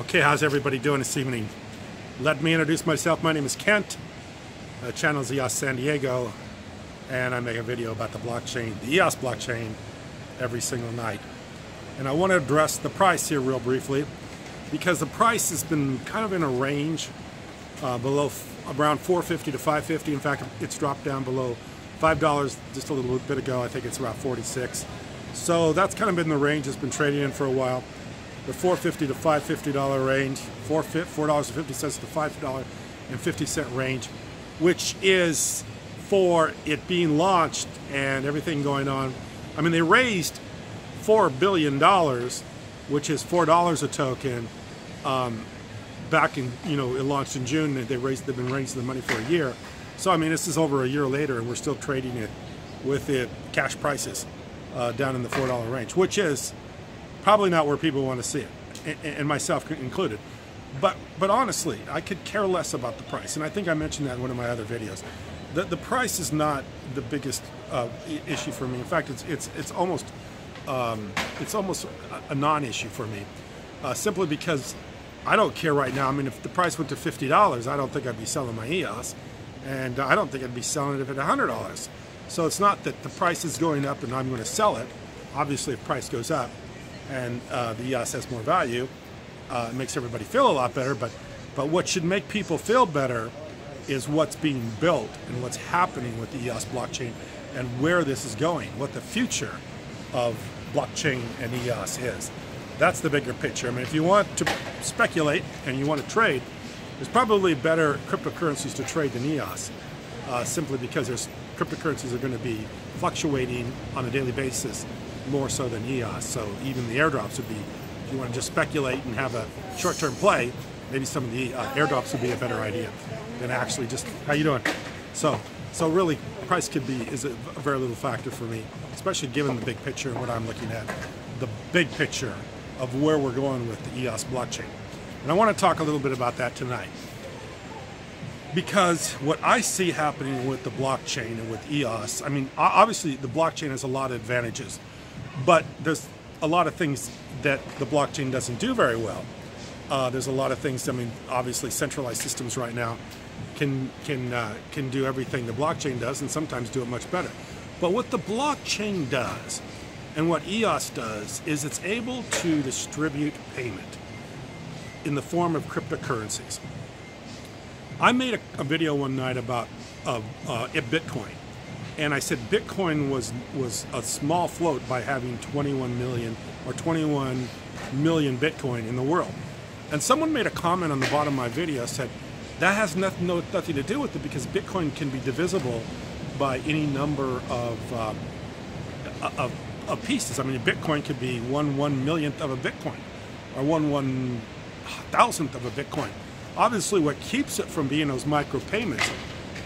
Okay, how's everybody doing this evening? Let me introduce myself. My name is Kent. The channel is EOS San Diego, and I make a video about the blockchain, the EOS blockchain, every single night. And I want to address the price here real briefly, because the price has been kind of in a range below around $4.50 to $5.50. In fact, it's dropped down below $5 just a little bit ago. I think it's about $4.46. So that's kind of been the range it's been trading in for a while. The $4.50 to $5.50 range, $4.50 to $5.50 range, which is for it being launched and everything going on. I mean, they raised $4 billion, which is $4 a token. Back in, it launched in June. They've been raising the money for a year. So I mean, this is over a year later, and we're still trading it with the cash prices down in the $4 range, which is probably not where people want to see it, and myself included. But honestly, I could care less about the price, and I think I mentioned that in one of my other videos. The price is not the biggest issue for me. In fact, it's almost a non-issue for me, simply because I don't care right now. I mean, if the price went to $50, I don't think I'd be selling my EOS, and I don't think I'd be selling it at $100. So it's not that the price is going up and I'm going to sell it. Obviously, if price goes up and the EOS has more value, it makes everybody feel a lot better. But what should make people feel better is what's being built and what's happening with the EOS blockchain and where this is going, what the future of blockchain and EOS is. That's the bigger picture. I mean, if you want to speculate and you want to trade, there's probably better cryptocurrencies to trade than EOS, simply because cryptocurrencies are going to be fluctuating on a daily basis more so than EOS. So even the airdrops would be, if you want to just speculate and have a short-term play, maybe some of the airdrops would be a better idea than actually just, how you doing? So really, price is a very little factor for me, especially given the big picture and what I'm looking at, the big picture of where we're going with the EOS blockchain. And I want to talk a little bit about that tonight, because what I see happening with the blockchain and with EOS, I mean, obviously the blockchain has a lot of advantages, but there's a lot of things that the blockchain doesn't do very well. There's a lot of things, I mean, obviously centralized systems right now can do everything the blockchain does, and sometimes do it much better. But what the blockchain does and what EOS does is it's able to distribute payment in the form of cryptocurrencies. I made a video one night about Bitcoin, and I said Bitcoin was a small float by having 21 million Bitcoin in the world. And someone made a comment on the bottom of my video, said that has nothing to do with it, because Bitcoin can be divisible by any number of pieces. I mean, Bitcoin could be 1/1,000,000th of a Bitcoin, or 1/1,000th of a Bitcoin. Obviously, what keeps it from being those micropayments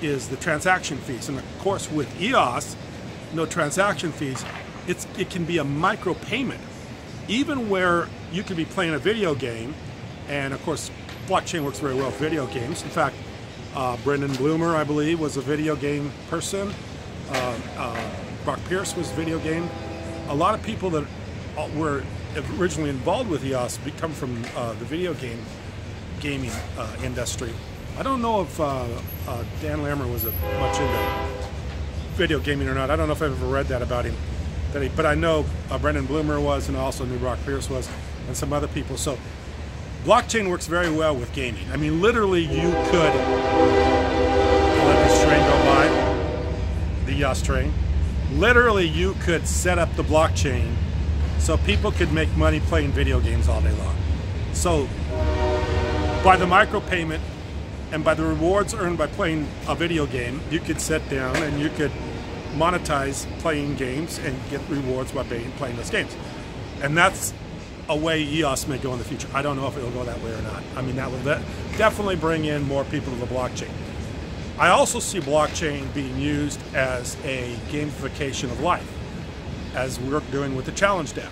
is the transaction fees. And of course, with EOS, no transaction fees, it can be a micropayment, even where you could be playing a video game. And of course, blockchain works very well with video games. In fact, Brendan Bloomer, I believe, was a video game person. Brock Pierce was video game. A lot of people that were originally involved with EOS come from the video gaming industry. I don't know if Dan Lammer was much into video gaming or not. I don't know if I've ever read that about him. But I know Brendan Bloomer was, and I also knew Brock Pierce was, and some other people. So blockchain works very well with gaming. I mean, literally, you could let this train go by, the EOS train. Literally, you could set up the blockchain so people could make money playing video games all day long. So by the micropayment and by the rewards earned by playing a video game, you could sit down and you could monetize playing games and get rewards by playing those games. And that's a way EOS may go in the future. I don't know if it'll go that way or not. I mean, that will definitely bring in more people to the blockchain. I also see blockchain being used as a gamification of life, as we're doing with the challenge deck.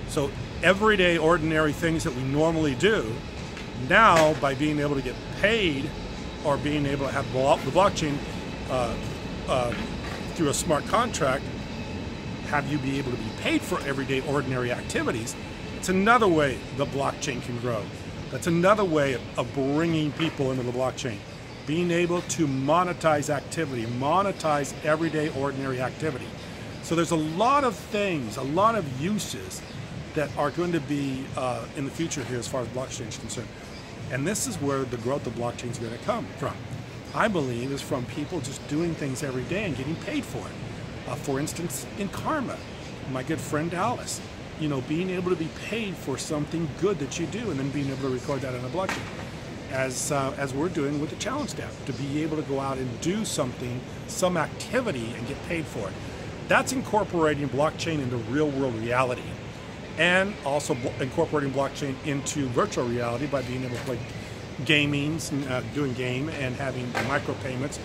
So everyday, ordinary things that we normally do, now by being able to get paid, or being able to have the blockchain through a smart contract, have you be able to be paid for everyday, ordinary activities, it's another way the blockchain can grow. That's another way of bringing people into the blockchain. Being able to monetize activity, monetize everyday ordinary activity. So there's a lot of things, a lot of uses that are going to be in the future here as far as blockchain is concerned. And this is where the growth of blockchain is going to come from. I believe is from people just doing things every day and getting paid for it. For instance, in karma, my good friend Alice, you know, being able to be paid for something good that you do and then being able to record that on a blockchain. As we're doing with the challenge step, to be able to go out and do something, some activity, and get paid for it. That's incorporating blockchain into real world reality, and also incorporating blockchain into virtual reality by being able to play gamings, doing game and having micropayments,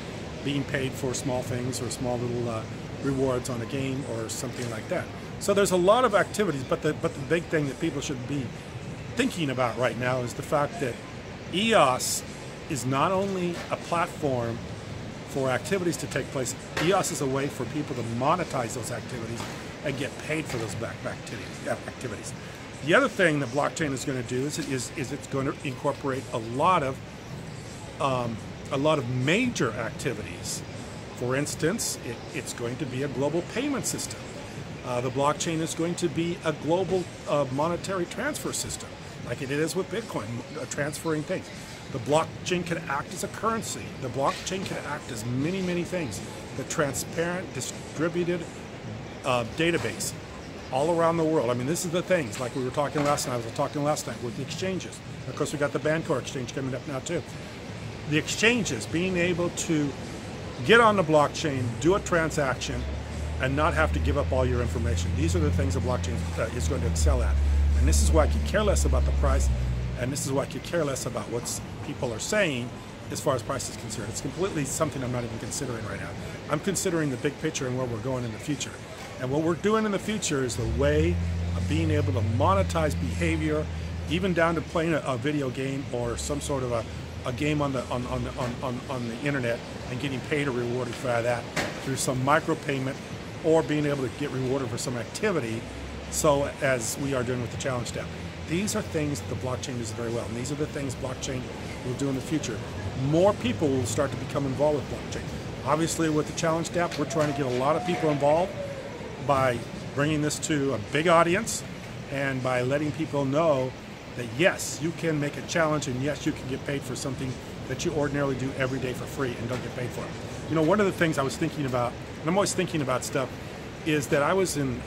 being paid for small things or small little rewards on a game or something like that. So there's a lot of activities, but the big thing that people should be thinking about right now is the fact that EOS is not only a platform for activities to take place. EOS is a way for people to monetize those activities and get paid for those activities. The other thing that blockchain is going to do is it's going to incorporate a lot of major activities. For instance, it's going to be a global payment system. The blockchain is going to be a global monetary transfer system, like it is with Bitcoin, transferring things. The blockchain can act as a currency. The blockchain can act as many, many things. The transparent, distributed database all around the world. I mean, this is the things, like we were talking last night, I was talking last night with the exchanges. Of course, we got the Bancor exchange coming up now too. The exchanges, being able to get on the blockchain, do a transaction, and not have to give up all your information. These are the things the blockchain is going to excel at. And this is why I could care less about the price, and this is why I could care less about what people are saying as far as price is concerned. It's completely something I'm not even considering right now. I'm considering the big picture and where we're going in the future. And what we're doing in the future is the way of being able to monetize behavior, even down to playing a video game or some sort of a game on the internet and getting paid or rewarded for that through some micropayment, or being able to get rewarded for some activity, so as we are doing with the challenge step. These are things that the blockchain does very well, and these are the things blockchain will do in the future. More people will start to become involved with blockchain. Obviously, with the challenge step, we're trying to get a lot of people involved by bringing this to a big audience and by letting people know that yes, you can make a challenge, and yes, you can get paid for something that you ordinarily do every day for free and don't get paid for it. You know, one of the things I was thinking about, and I'm always thinking about stuff, is that I was in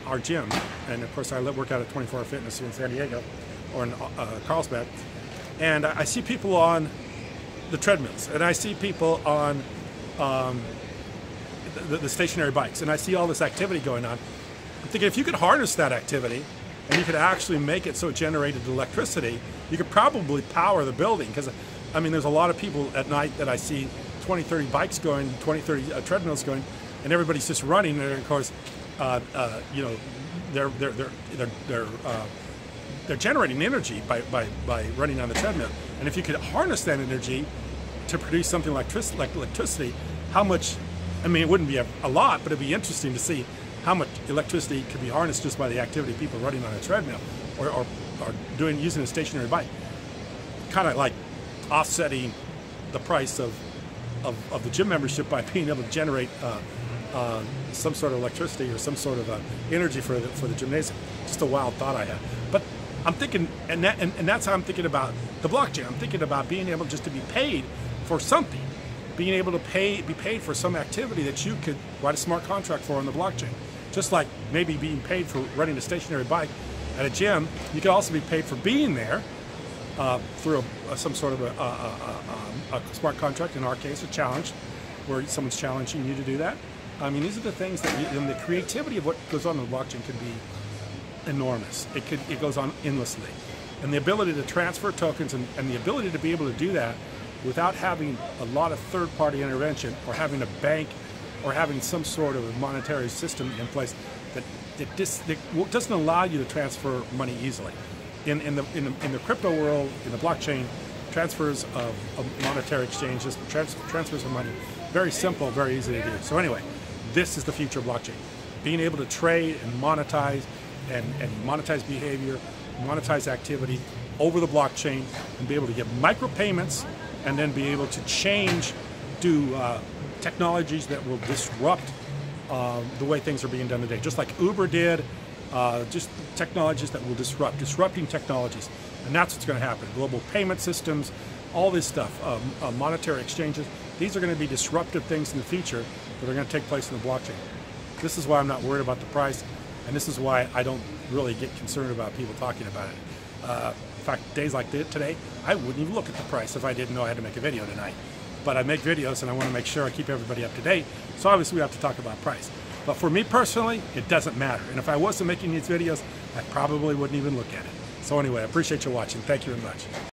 our gym, and of course I work out at 24 Hour Fitness here in San Diego, or in Carlsbad, and I see people on the treadmills, and I see people on the stationary bikes, and I see all this activity going on. I'm thinking, if you could harness that activity, and you could actually make it so it generated electricity, you could probably power the building, because I mean, there's a lot of people at night that I see 20, 30 bikes going, 20, 30 treadmills going, and everybody's just running. And of course, you know, they're generating energy by running on the treadmill. And if you could harness that energy to produce something like electricity, how much? I mean, it wouldn't be a lot, but it'd be interesting to see how much electricity could be harnessed just by the activity of people running on a treadmill or using a stationary bike. Kind of like offsetting the price of the gym membership by being able to generate some sort of electricity or some sort of energy for the gymnasium. Just a wild thought I had. But I'm thinking, and that's how I'm thinking about the blockchain. I'm thinking about being able just to be paid for something, being able to be paid for some activity that you could write a smart contract for on the blockchain. Just like maybe being paid for running a stationary bike at a gym, you could also be paid for being there through some sort of a smart contract, in our case a challenge, where someone's challenging you to do that. I mean, these are the things that, and the creativity of what goes on in the blockchain could be enormous. It goes on endlessly. And the ability to transfer tokens and the ability to be able to do that without having a lot of third-party intervention, or having a bank, or having some sort of monetary system in place that doesn't allow you to transfer money easily. In the crypto world, in the blockchain, transfers of monetary exchanges, transfers of money, very simple, very easy to do. So anyway, this is the future of blockchain. Being able to trade and monetize, and monetize behavior, monetize activity over the blockchain and be able to give micropayments and then be able to change, do technologies that will disrupt the way things are being done today. Just like Uber did, just technologies that will disrupting technologies. And that's what's going to happen. Global payment systems, all this stuff, monetary exchanges, these are going to be disruptive things in the future that are going to take place in the blockchain. This is why I'm not worried about the price, and this is why I don't really get concerned about people talking about it. In fact, days like today, I wouldn't even look at the price if I didn't know I had to make a video tonight. But I make videos and I want to make sure I keep everybody up to date, so obviously we have to talk about price. But for me personally, it doesn't matter. And if I wasn't making these videos, I probably wouldn't even look at it. So anyway, I appreciate you watching. Thank you very much.